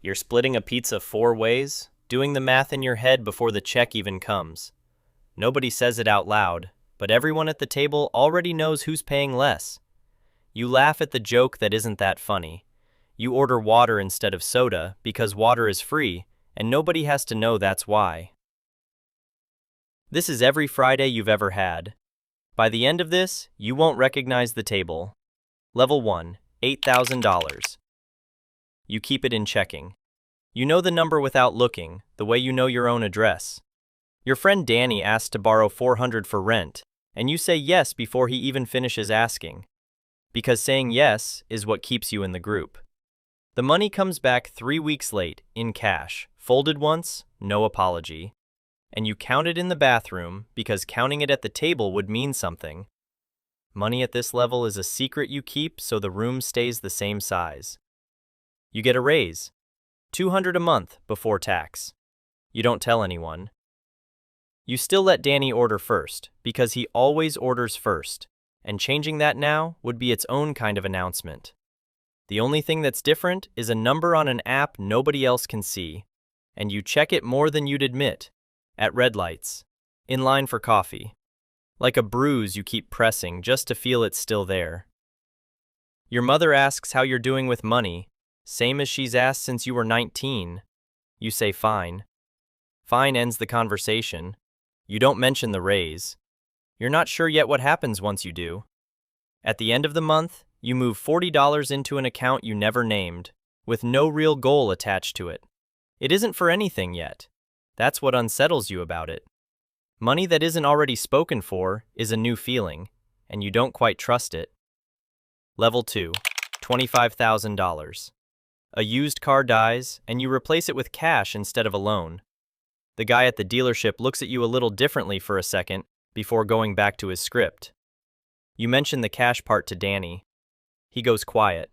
You're splitting a pizza 4 ways, doing the math in your head before the check even comes. Nobody says it out loud, but everyone at the table already knows who's paying less. You laugh at the joke that isn't that funny. You order water instead of soda because water is free, and nobody has to know that's why. This is every Friday you've ever had. By the end of this, you won't recognize the table. Level 1, $8,000. You keep it in checking. You know the number without looking, the way you know your own address. Your friend Danny asks to borrow $400 for rent, and you say yes before he even finishes asking. Because saying yes is what keeps you in the group. The money comes back 3 weeks late, in cash, folded once, no apology. And you count it in the bathroom because counting it at the table would mean something. Money at this level is a secret you keep so the room stays the same size. You get a raise, $200 a month before tax. You don't tell anyone. You still let Danny order first because he always orders first, and changing that now would be its own kind of announcement. The only thing that's different is a number on an app nobody else can see, and you check it more than you'd admit, at red lights, in line for coffee, like a bruise you keep pressing just to feel it's still there. Your mother asks how you're doing with money, same as she's asked since you were 19. You say fine. Fine ends the conversation. You don't mention the raise. You're not sure yet what happens once you do. At the end of the month, you move $40 into an account you never named, with no real goal attached to it. It isn't for anything yet. That's what unsettles you about it. Money that isn't already spoken for is a new feeling, and you don't quite trust it. Level 2, $25,000. A used car dies, and you replace it with cash instead of a loan. The guy at the dealership looks at you a little differently for a second before going back to his script. You mention the cash part to Danny. He goes quiet,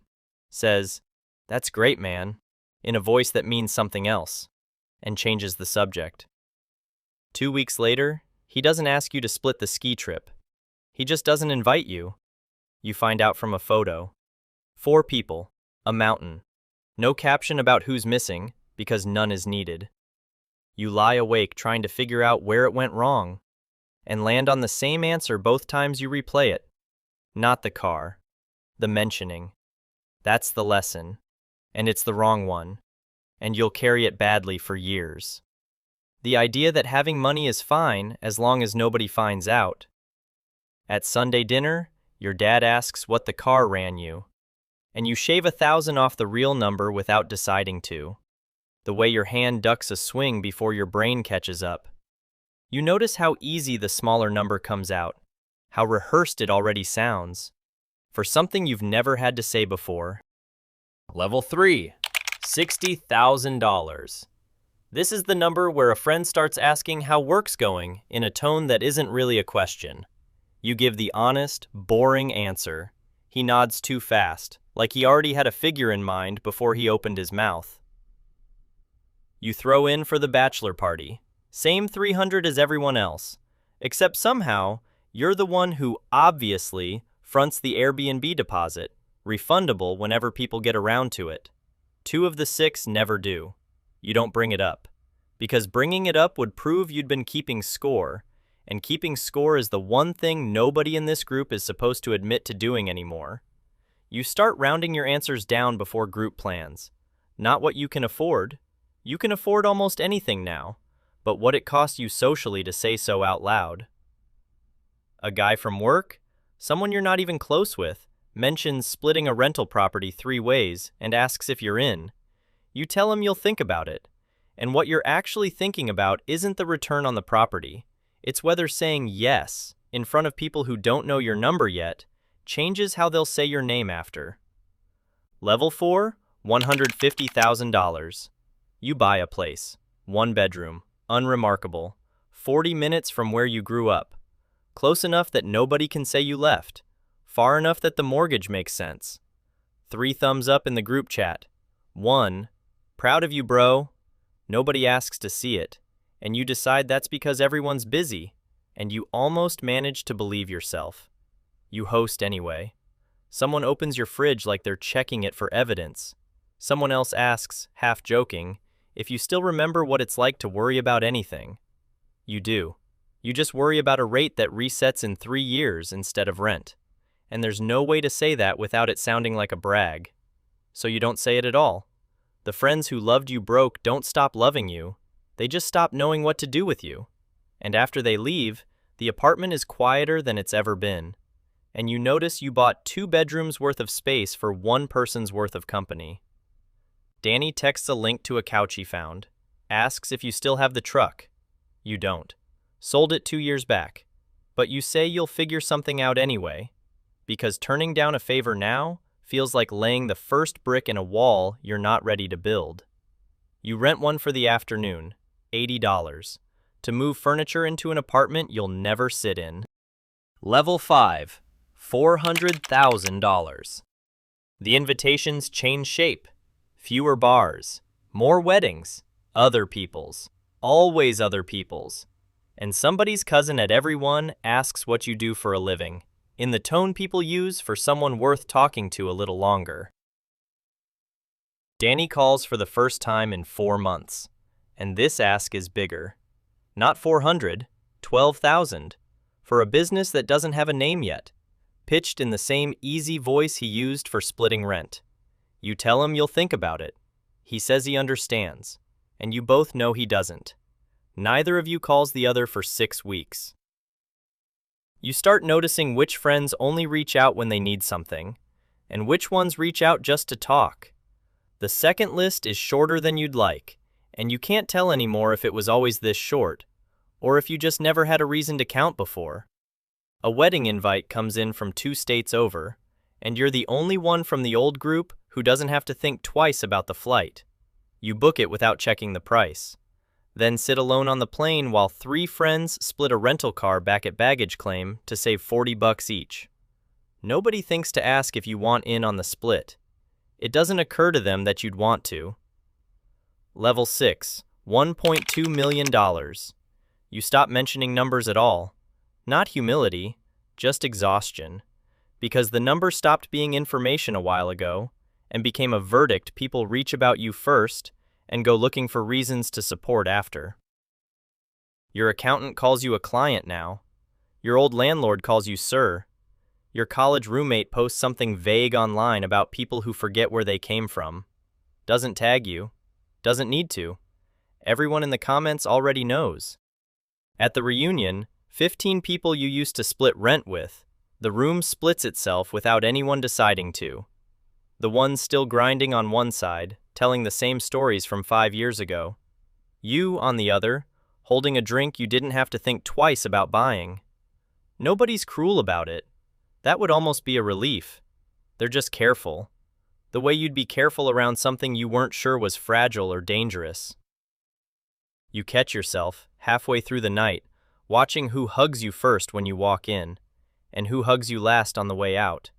says, "That's great, man," in a voice that means something else, and changes the subject. 2 weeks later, he doesn't ask you to split the ski trip. He just doesn't invite you. You find out from a photo. 4 people, a mountain. No caption about who's missing, because none is needed. You lie awake trying to figure out where it went wrong, and land on the same answer both times you replay it. Not the car, the mentioning. That's the lesson, and it's the wrong one, and you'll carry it badly for years. The idea that having money is fine as long as nobody finds out. At Sunday dinner, your dad asks what the car ran you, and you shave 1,000 off the real number without deciding to. The way your hand ducks a swing before your brain catches up. You notice how easy the smaller number comes out, how rehearsed it already sounds, for something you've never had to say before. Level 3, $60,000. This is the number where a friend starts asking how work's going in a tone that isn't really a question. You give the honest, boring answer. He nods too fast, like he already had a figure in mind before he opened his mouth. You throw in for the bachelor party. Same 300 as everyone else, except somehow you're the one who obviously fronts the Airbnb deposit, refundable whenever people get around to it. 2 of the 6 never do. You don't bring it up, because bringing it up would prove you'd been keeping score, and keeping score is the one thing nobody in this group is supposed to admit to doing anymore. You start rounding your answers down before group plans. Not what you can afford. You can afford almost anything now, but what it costs you socially to say so out loud. A guy from work, someone you're not even close with, mentions splitting a rental property 3 ways and asks if you're in. You tell him you'll think about it, and what you're actually thinking about isn't the return on the property. It's whether saying yes in front of people who don't know your number yet changes how they'll say your name after. Level 4, $150,000. You buy a place, 1 bedroom, unremarkable, 40 minutes from where you grew up, close enough that nobody can say you left, far enough that the mortgage makes sense. 3 thumbs up in the group chat. 1, proud of you, bro. Nobody asks to see it, and you decide that's because everyone's busy, and you almost manage to believe yourself. You host anyway. Someone opens your fridge like they're checking it for evidence. Someone else asks, half joking, if you still remember what it's like to worry about anything. You do. You just worry about a rate that resets in 3 years instead of rent. And there's no way to say that without it sounding like a brag. So you don't say it at all. The friends who loved you broke don't stop loving you. They just stop knowing what to do with you. And after they leave, the apartment is quieter than it's ever been. And you notice you bought 2 bedrooms worth of space for 1 person's worth of company. Danny texts a link to a couch he found, asks if you still have the truck. You don't. Sold it 2 years back. But you say you'll figure something out anyway, because turning down a favor now feels like laying the first brick in a wall you're not ready to build. You rent one for the afternoon, $80, to move furniture into an apartment you'll never sit in. Level 5, $400,000. The invitations change shape. Fewer bars, more weddings, other people's, always other people's. And somebody's cousin at every one asks what you do for a living, in the tone people use for someone worth talking to a little longer. Danny calls for the first time in 4 months, and this ask is bigger. Not 400, 12,000, for a business that doesn't have a name yet, pitched in the same easy voice he used for splitting rent. You tell him you'll think about it. He says he understands, and you both know he doesn't. Neither of you calls the other for 6 weeks. You start noticing which friends only reach out when they need something, and which ones reach out just to talk. The second list is shorter than you'd like, and you can't tell anymore if it was always this short, or if you just never had a reason to count before. A wedding invite comes in from 2 states over, and you're the only one from the old group who doesn't have to think twice about the flight. You book it without checking the price. Then sit alone on the plane while 3 friends split a rental car back at baggage claim to save $40 each. Nobody thinks to ask if you want in on the split. It doesn't occur to them that you'd want to. Level 6, $1.2 million. You stop mentioning numbers at all. Not humility, just exhaustion. Because the number stopped being information a while ago and became a verdict people reach about you first and go looking for reasons to support after. Your accountant calls you a client now. Your old landlord calls you sir. Your college roommate posts something vague online about people who forget where they came from. Doesn't tag you. Doesn't need to. Everyone in the comments already knows. At the reunion, 15 people you used to split rent with, the room splits itself without anyone deciding to. The ones still grinding on one side, telling the same stories from 5 years ago. You, on the other, holding a drink you didn't have to think twice about buying. Nobody's cruel about it. That would almost be a relief. They're just careful. The way you'd be careful around something you weren't sure was fragile or dangerous. You catch yourself, halfway through the night, watching who hugs you first when you walk in, and who hugs you last on the way out,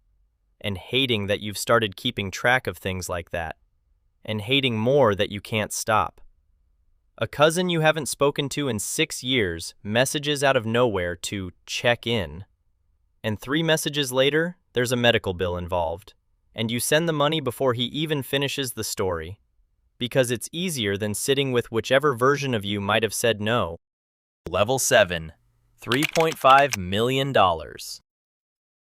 and hating that you've started keeping track of things like that, and hating more that you can't stop. A cousin you haven't spoken to in 6 years messages out of nowhere to check in, and 3 messages later, there's a medical bill involved, and you send the money before he even finishes the story, because it's easier than sitting with whichever version of you might have said no. Level 7, $3.5 million.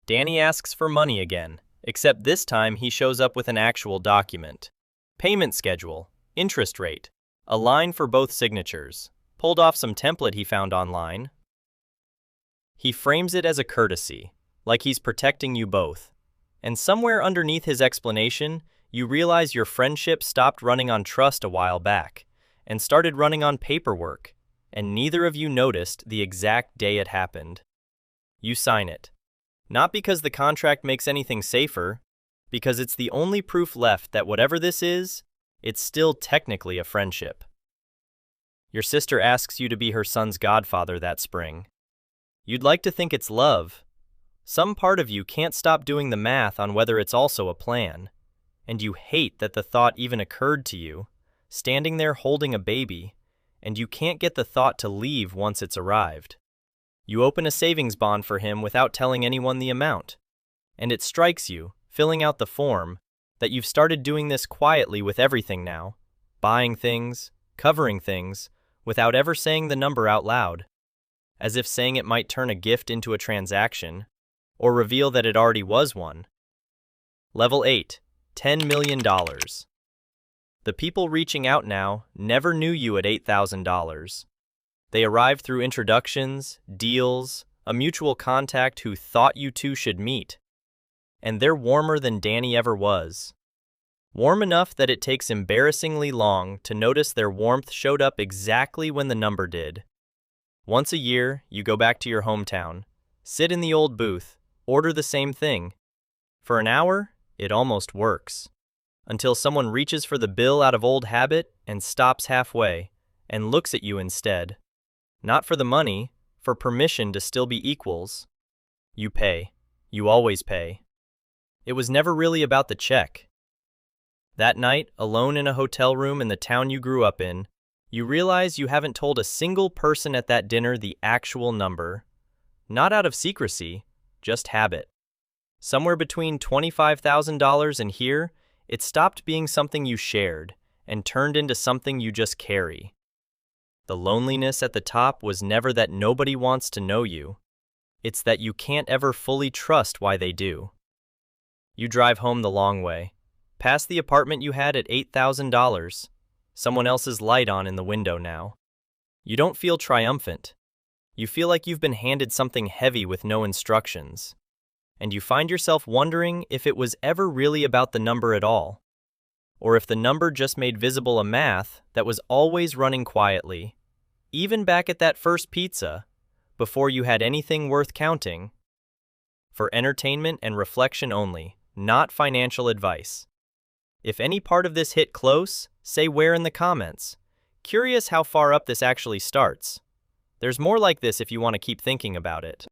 Danny asks for money again, except this time he shows up with an actual document. Payment schedule, interest rate, a line for both signatures, pulled off some template he found online. He frames it as a courtesy, like he's protecting you both. And somewhere underneath his explanation, you realize your friendship stopped running on trust a while back and started running on paperwork, and neither of you noticed the exact day it happened. You sign it. Not because the contract makes anything safer, because it's the only proof left that whatever this is, it's still technically a friendship. Your sister asks you to be her son's godfather that spring. You'd like to think it's love. Some part of you can't stop doing the math on whether it's also a plan, and you hate that the thought even occurred to you, standing there holding a baby, and you can't get the thought to leave once it's arrived. You open a savings bond for him without telling anyone the amount, and it strikes you, filling out the form, that you've started doing this quietly with everything now, buying things, covering things, without ever saying the number out loud, as if saying it might turn a gift into a transaction, or reveal that it already was one. Level 8, $10 million. The people reaching out now never knew you at $8,000. They arrived through introductions, deals, a mutual contact who thought you two should meet. And they're warmer than Danny ever was. Warm enough that it takes embarrassingly long to notice their warmth showed up exactly when the number did. Once a year, you go back to your hometown, sit in the old booth, order the same thing. For an hour, it almost works. Until someone reaches for the bill out of old habit and stops halfway and looks at you instead. Not for the money, for permission to still be equals. You pay. You always pay. It was never really about the check. That night, alone in a hotel room in the town you grew up in, you realize you haven't told a single person at that dinner the actual number. Not out of secrecy, just habit. Somewhere between $25,000 and here, it stopped being something you shared and turned into something you just carry. The loneliness at the top was never that nobody wants to know you. It's that you can't ever fully trust why they do. You drive home the long way, past the apartment you had at $8,000, someone else's light on in the window now. You don't feel triumphant. You feel like you've been handed something heavy with no instructions. And you find yourself wondering if it was ever really about the number at all, or if the number just made visible a math that was always running quietly, even back at that first pizza, before you had anything worth counting. For entertainment and reflection only, not financial advice. If any part of this hit close, say where in the comments. Curious how far up this actually starts. There's more like this if you want to keep thinking about it.